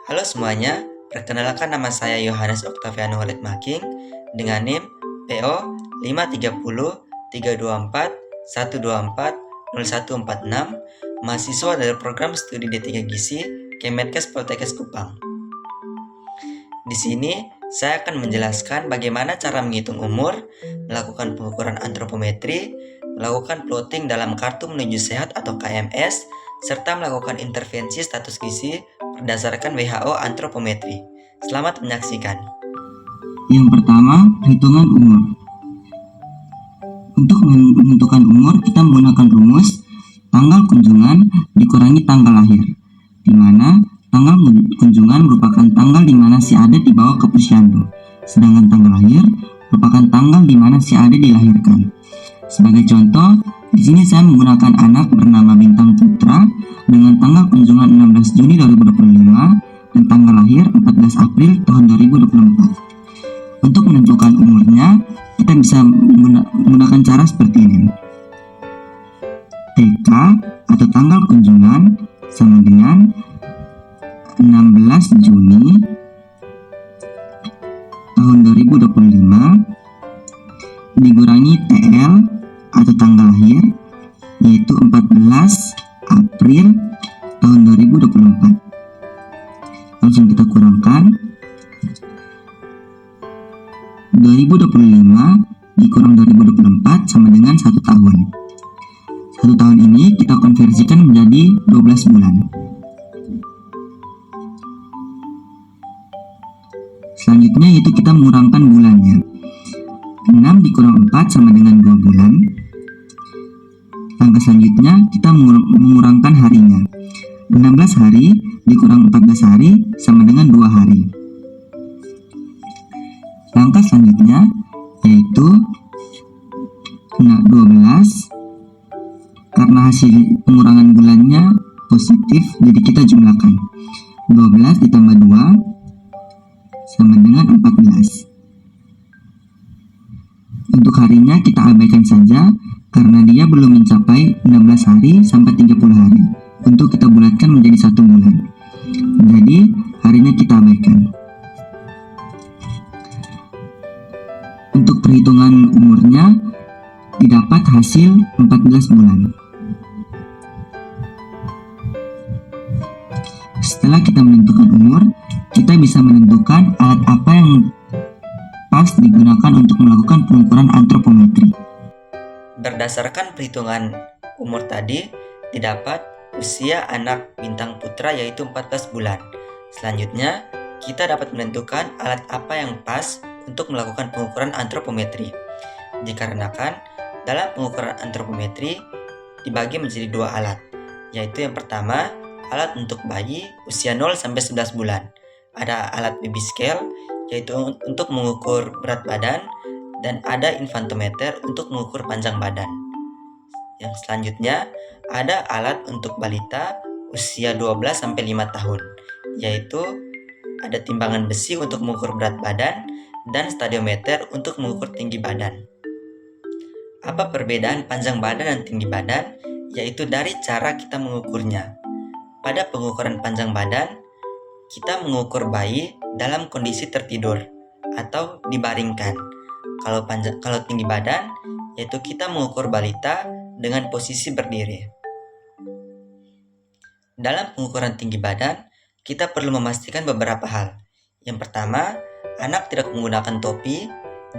Halo semuanya, perkenalkan nama saya Yohanes Oktaviano Walid Making dengan NIM PO 530-324-124-0146, mahasiswa dari program studi D3 Gizi Kemenkes Poltekkes Kupang. Di sini, saya akan menjelaskan bagaimana cara menghitung umur, melakukan pengukuran antropometri, melakukan plotting dalam kartu menuju sehat atau KMS, serta melakukan intervensi status gizi berdasarkan WHO antropometri. Selamat menyaksikan. Yang pertama, perhitungan umur. Untuk menentukan umur, kita menggunakan rumus tanggal kunjungan dikurangi tanggal lahir, di mana tanggal kunjungan merupakan tanggal di mana si adet dibawa ke posyandu, sedangkan tanggal lahir merupakan tanggal di mana si adet dilahirkan. Sebagai contoh, di sini saya menggunakan anak bernama Bintang Putra dengan tanggal kunjungan 16 Juni 2025 dan tanggal lahir 14 April tahun 2024. Untuk menentukan umurnya, kita bisa menggunakan cara seperti ini. TK atau tanggal kunjungan sama dengan 16 Juni tahun 2025 dikurangi TL atau tanggal lahir, yaitu 14 April tahun 2024. Langsung kita kurangkan. 2025 dikurang 2024 sama dengan 1 tahun. 1 tahun ini kita konversikan menjadi 12 bulan. Selanjutnya yaitu kita mengurangkan bulannya. 6 dikurang 4 sama dengan 2 bulan. Langkah selanjutnya kita mengurangkan harinya. 16 hari dikurang 14 hari sama dengan 2 hari. Langkah selanjutnya yaitu 12, karena hasil pengurangan bulannya positif, jadi kita jumlahkan 12 ditambah 2 sama dengan 14. Untuk harinya kita abaikan saja karena dia belum mencapai 16 hari sampai 30 hari untuk kita bulatkan menjadi 1 bulan. Jadi harinya kita abaikan. Untuk perhitungan umurnya didapat hasil 14 bulan. Setelah kita menentukan umur, kita bisa menentukan alat apa yang pas digunakan untuk melakukan pengukuran antropometri. Berdasarkan perhitungan umur tadi, didapat usia anak Bintang Putra yaitu 14 bulan. Selanjutnya, kita dapat menentukan alat apa yang pas untuk melakukan pengukuran antropometri. Dikarenakan dalam pengukuran antropometri dibagi menjadi 2 alat, yaitu yang pertama alat untuk bayi usia 0-11 bulan. Ada alat baby scale yaitu untuk mengukur berat badan, dan ada infantometer untuk mengukur panjang badan. Yang selanjutnya ada alat untuk balita usia 12-5 tahun, yaitu ada timbangan besi untuk mengukur berat badan dan stadiometer untuk mengukur tinggi badan. Apa perbedaan panjang badan dan tinggi badan? Yaitu dari cara kita mengukurnya. Pada pengukuran panjang badan, kita mengukur bayi dalam kondisi tertidur atau dibaringkan. Kalau tinggi badan, yaitu kita mengukur balita dengan posisi berdiri. Dalam pengukuran tinggi badan, kita perlu memastikan beberapa hal. Yang pertama, anak tidak menggunakan topi,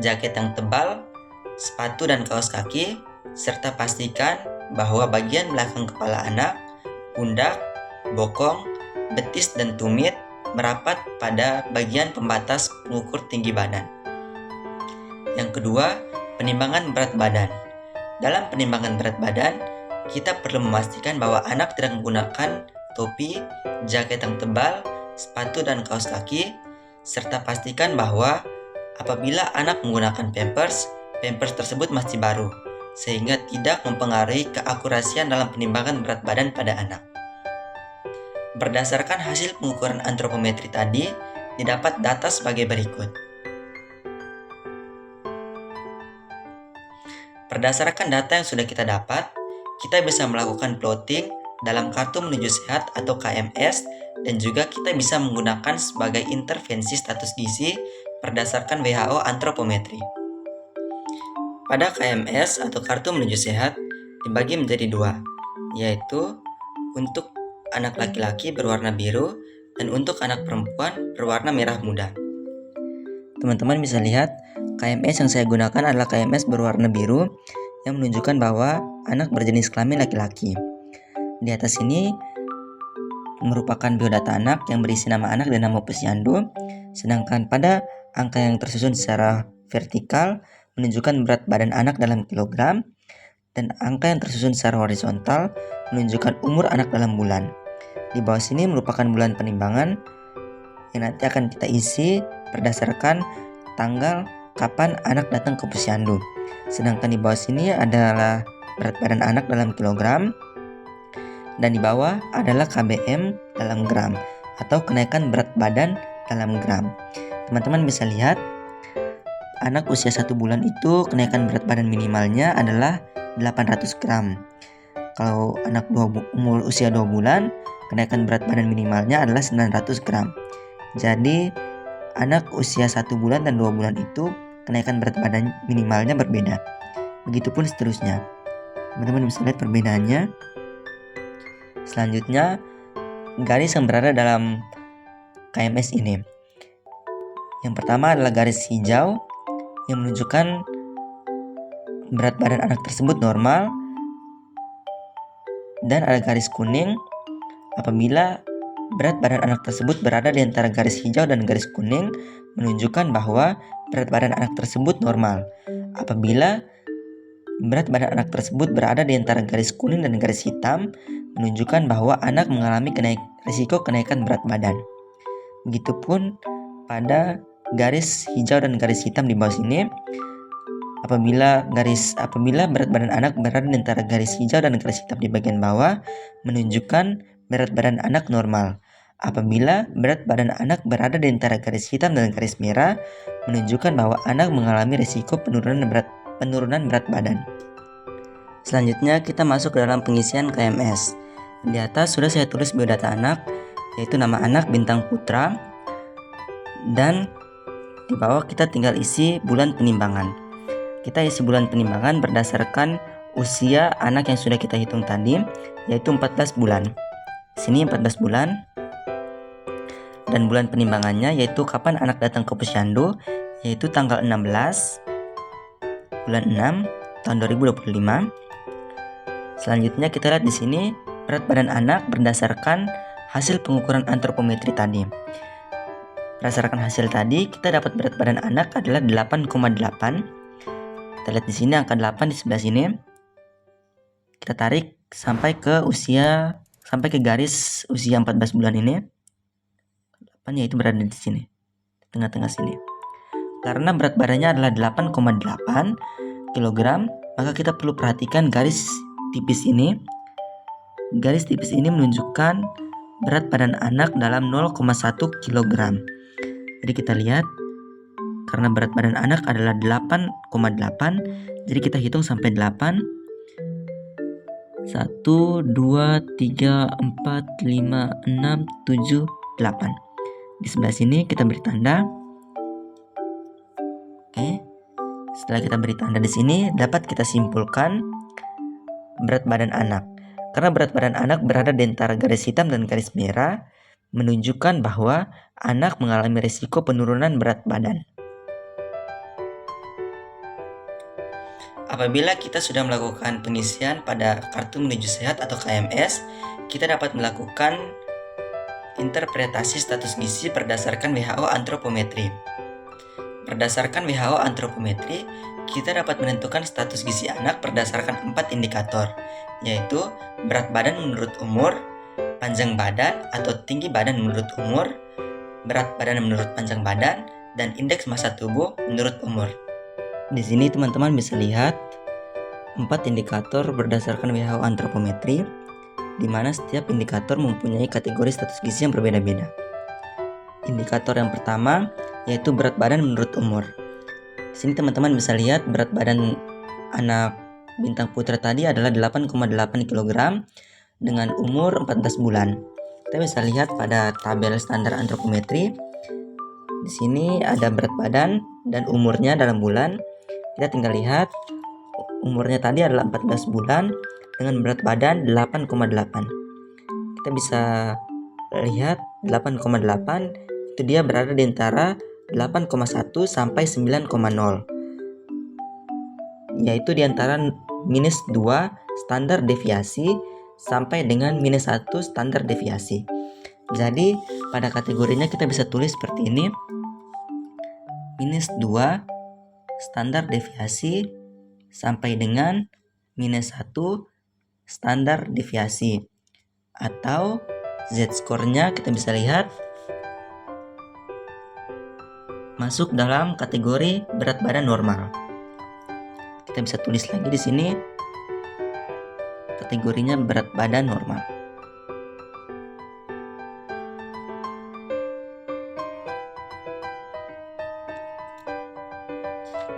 jaket yang tebal, sepatu dan kaos kaki, serta pastikan bahwa bagian belakang kepala anak, pundak, bokong, betis dan tumit merapat pada bagian pembatas pengukur tinggi badan. Yang kedua, penimbangan berat badan. Dalam penimbangan berat badan, kita perlu memastikan bahwa anak tidak menggunakan topi, jaket yang tebal, sepatu dan kaos kaki, serta pastikan bahwa apabila anak menggunakan pampers tersebut masih baru, sehingga tidak mempengaruhi keakurasian dalam penimbangan berat badan pada anak. Berdasarkan hasil pengukuran antropometri tadi, didapat data sebagai berikut. Berdasarkan data yang sudah kita dapat, kita bisa melakukan plotting dalam kartu menuju sehat atau KMS dan juga kita bisa menggunakan sebagai intervensi status gizi berdasarkan WHO antropometri. Pada KMS atau Kartu Menuju Sehat dibagi menjadi dua, yaitu untuk anak laki-laki berwarna biru dan untuk anak perempuan berwarna merah muda. Teman-teman bisa lihat KMS yang saya gunakan adalah KMS berwarna biru yang menunjukkan bahwa anak berjenis kelamin laki-laki. Di atas ini merupakan biodata anak yang berisi nama anak dan nama posyandu, sedangkan pada angka yang tersusun secara vertikal menunjukkan berat badan anak dalam kilogram, dan angka yang tersusun secara horizontal menunjukkan umur anak dalam bulan. Di bawah sini merupakan bulan penimbangan yang nanti akan kita isi berdasarkan tanggal kapan anak datang ke posyandu. Sedangkan di bawah sini adalah berat badan anak dalam kilogram, dan di bawah adalah KBM dalam gram atau kenaikan berat badan dalam gram. Teman-teman bisa lihat anak usia 1 bulan itu kenaikan berat badan minimalnya adalah 800 gram. Kalau anak umur usia 2 bulan, kenaikan berat badan minimalnya adalah 900 gram. Jadi anak usia 1 bulan dan 2 bulan itu kenaikan berat badan minimalnya berbeda. Begitupun seterusnya. Teman-teman bisa lihat perbedaannya. Selanjutnya, garis yang berada dalam KMS ini. Yang pertama adalah garis hijau yang menunjukkan berat badan anak tersebut normal, dan ada garis kuning apabila berat badan anak tersebut berada di antara garis hijau dan garis kuning, menunjukkan bahwa berat badan anak tersebut normal. Apabila berat badan anak tersebut berada di antara garis kuning dan garis hitam, menunjukkan bahwa anak mengalami risiko kenaikan berat badan. Begitupun pada garis hijau dan garis hitam di bawah sini, apabila berat badan anak berada di antara garis hijau dan garis hitam di bagian bawah, menunjukkan berat badan anak normal. Apabila berat badan anak berada di antara garis hitam dan garis merah, menunjukkan bahwa anak mengalami risiko penurunan berat badan. Selanjutnya kita masuk ke dalam pengisian KMS. Di atas sudah saya tulis biodata anak, yaitu nama anak bintang putra, dan di bawah kita tinggal isi bulan penimbangan. Kita isi bulan penimbangan berdasarkan usia anak yang sudah kita hitung tadi, yaitu 14 bulan. Di sini 14 bulan. Dan bulan penimbangannya yaitu kapan anak datang ke posyandu, yaitu tanggal 16 bulan 6 tahun 2025. Selanjutnya kita lihat di sini berat badan anak berdasarkan hasil pengukuran antropometri tadi. Berdasarkan hasil tadi, kita dapat berat badan anak adalah 8,8. Kita lihat di sini angka 8 di sebelah sini. Kita tarik sampai ke garis usia 14 bulan ini. 8 yaitu berada di sini, tengah-tengah sini. Karena berat badannya adalah 8,8 kg, maka kita perlu perhatikan garis tipis ini. Garis tipis ini menunjukkan berat badan anak dalam 0,1 kg. Jadi kita lihat, karena berat badan anak adalah 8,8, jadi kita hitung sampai 8. 1, 2, 3, 4, 5, 6, 7, 8. Di sebelah sini kita beri tanda. Oke. Setelah kita beri tanda di sini, dapat kita simpulkan berat badan anak. Karena berat badan anak berada di antara garis hitam dan garis merah, menunjukkan bahwa anak mengalami risiko penurunan berat badan. Apabila kita sudah melakukan pengisian pada Kartu Menuju Sehat atau KMS, kita dapat melakukan interpretasi status gizi berdasarkan WHO antropometri. Berdasarkan WHO antropometri, kita dapat menentukan status gizi anak berdasarkan 4 indikator, yaitu berat badan menurut umur, panjang badan atau tinggi badan menurut umur, berat badan menurut panjang badan, dan indeks massa tubuh menurut umur. Di sini teman-teman bisa lihat 4 indikator berdasarkan WHO antropometri, di mana setiap indikator mempunyai kategori status gizi yang berbeda-beda. Indikator yang pertama yaitu berat badan menurut umur. Di sini teman-teman bisa lihat berat badan anak bintang putra tadi adalah 8,8 kg dengan umur 14 bulan. Kita bisa lihat pada tabel standar antropometri. Di sini ada berat badan dan umurnya dalam bulan. Kita tinggal lihat umurnya tadi adalah 14 bulan dengan berat badan 8,8. Kita bisa lihat 8,8 itu dia berada di antara 8,1 sampai 9,0, yaitu di antara -2 standar deviasi sampai dengan -1 standar deviasi. Jadi pada kategorinya kita bisa tulis seperti ini: -2 standar deviasi sampai dengan -1 standar deviasi, atau Z-score-nya kita bisa lihat masuk dalam kategori berat badan normal. Kita bisa tulis lagi di sini kategorinya berat badan normal.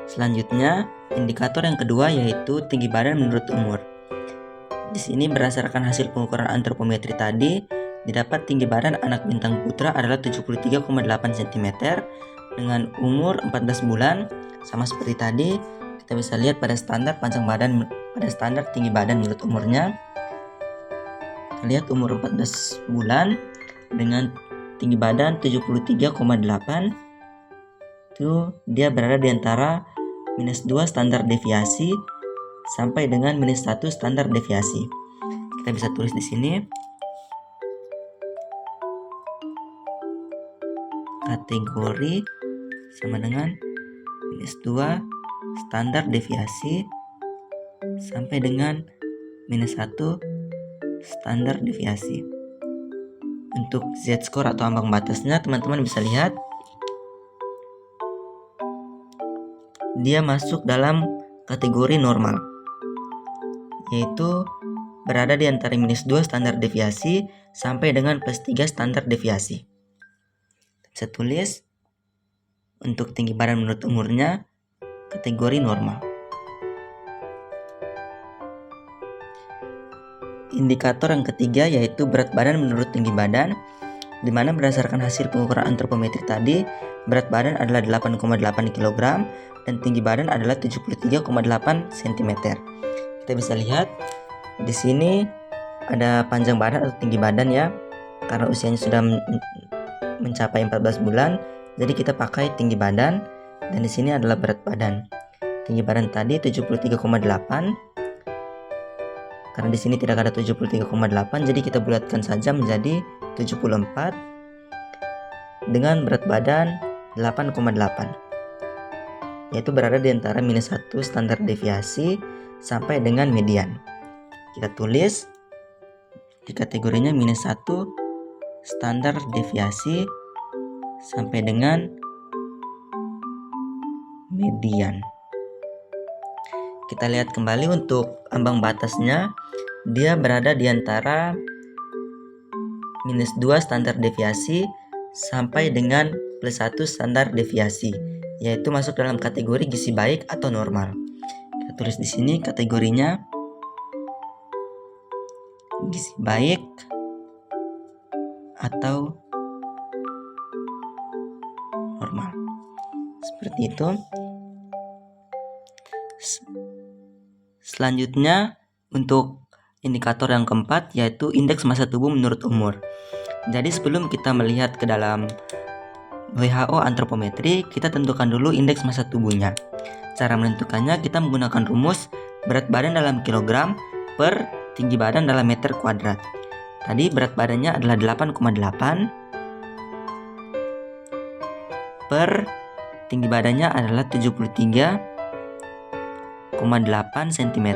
Selanjutnya, indikator yang kedua yaitu tinggi badan menurut umur. Di sini berdasarkan hasil pengukuran antropometri tadi, didapat tinggi badan anak bintang putra adalah 73,8 cm dengan umur 14 bulan. Sama seperti tadi, kita bisa lihat pada standar panjang badan, pada standar tinggi badan menurut umurnya. Kita lihat umur 14 bulan dengan tinggi badan 73,8, itu dia berada di antara -2 standar deviasi sampai dengan -1 standar deviasi. Kita bisa tulis di sini kategori sama dengan -2 standar deviasi sampai dengan -1 standar deviasi. Untuk Z-score atau ambang batasnya teman-teman bisa lihat dia masuk dalam kategori normal, yaitu berada di antara -2 standar deviasi sampai dengan +3 standar deviasi. Bisa tulis untuk tinggi badan menurut umurnya kategori normal. Indikator yang ketiga yaitu berat badan menurut tinggi badan, di mana berdasarkan hasil pengukuran antropometri tadi, berat badan adalah 8,8 kg dan tinggi badan adalah 73,8 cm. Kita bisa lihat di sini ada panjang badan atau tinggi badan ya, karena usianya sudah mencapai 14 bulan, jadi kita pakai tinggi badan, dan di sini adalah berat badan. Tinggi badan tadi 73,8. Karena di sini tidak ada 73,8, jadi kita bulatkan saja menjadi 74 dengan berat badan 8,8, yaitu berada di antara -1 standar deviasi sampai dengan median. Kita tulis di kategorinya -1 standar deviasi sampai dengan median. Kita lihat kembali untuk ambang batasnya, dia berada di antara -2 standar deviasi sampai dengan +1 standar deviasi, yaitu masuk dalam kategori gizi baik atau normal. Kita tulis di sini kategorinya gizi baik atau normal. Seperti itu. Selanjutnya untuk indikator yang keempat yaitu indeks massa tubuh menurut umur. Jadi sebelum kita melihat ke dalam WHO antropometri, kita tentukan dulu indeks massa tubuhnya. Cara menentukannya kita menggunakan rumus berat badan dalam kilogram per tinggi badan dalam meter kuadrat. Tadi berat badannya adalah 8,8 per tinggi badannya adalah 73,8 cm,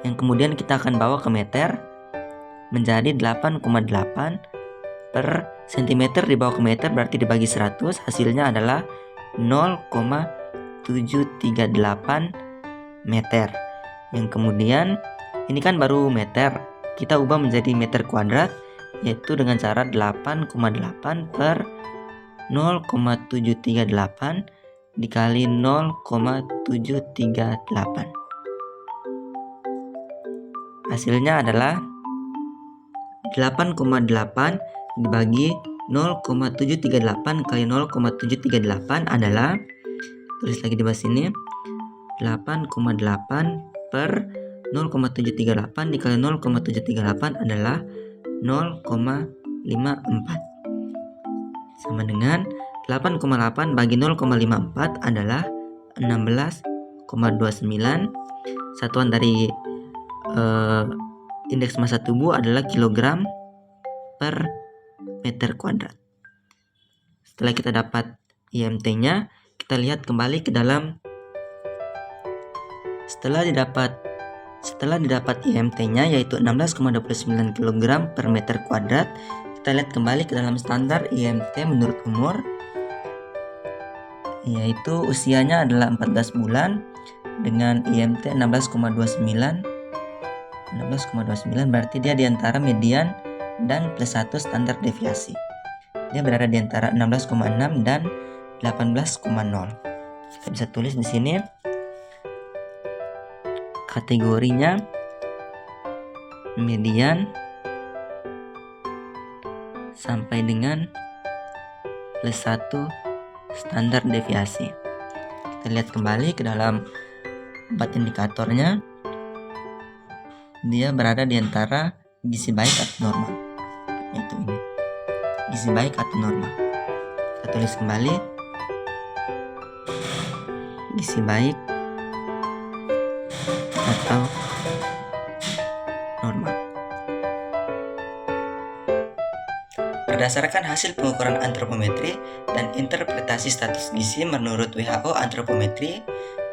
yang kemudian kita akan bawa ke meter menjadi 8,8 per cm dibawa ke meter, berarti dibagi 100, hasilnya adalah 0,738 meter. Yang kemudian ini kan baru meter, kita ubah menjadi meter kuadrat, yaitu dengan cara 8,8 per 0,738 dikali 0,738. Hasilnya adalah 8,8 dibagi 0,738 kali 0,738 adalah, tulis lagi di bawah sini, 8,8 per 0,738 dikali 0,738 adalah 0,54, sama dengan 8,8 bagi 0,54 adalah 16,29. Satuan dari indeks massa tubuh adalah kilogram per meter kuadrat. Setelah kita dapat IMT-nya, kita lihat kembali ke dalam. Setelah didapat IMT-nya yaitu 16,29 kg per meter kuadrat, kita lihat kembali ke dalam standar IMT menurut umur, yaitu usianya adalah 14 bulan dengan IMT 16,29, berarti dia diantara median dan plus 1 standar deviasi. Dia berada di antara 16,6 dan 18,0. Kita bisa tulis di sini kategorinya median sampai dengan plus 1 standar deviasi. Kita lihat kembali ke dalam 4 indikatornya. Dia berada di antara gizi baik atau normal, yaitu ini, gizi baik atau normal. Kita tulis kembali, gizi baik atau normal. Berdasarkan hasil pengukuran antropometri dan interpretasi status gizi menurut WHO antropometri,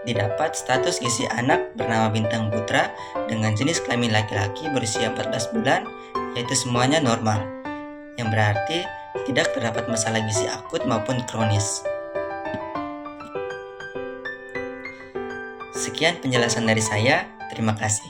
didapat status gizi anak bernama Bintang Putra dengan jenis kelamin laki-laki berusia 14 bulan, yaitu semuanya normal, yang berarti tidak terdapat masalah gizi akut maupun kronis. Sekian penjelasan dari saya, terima kasih.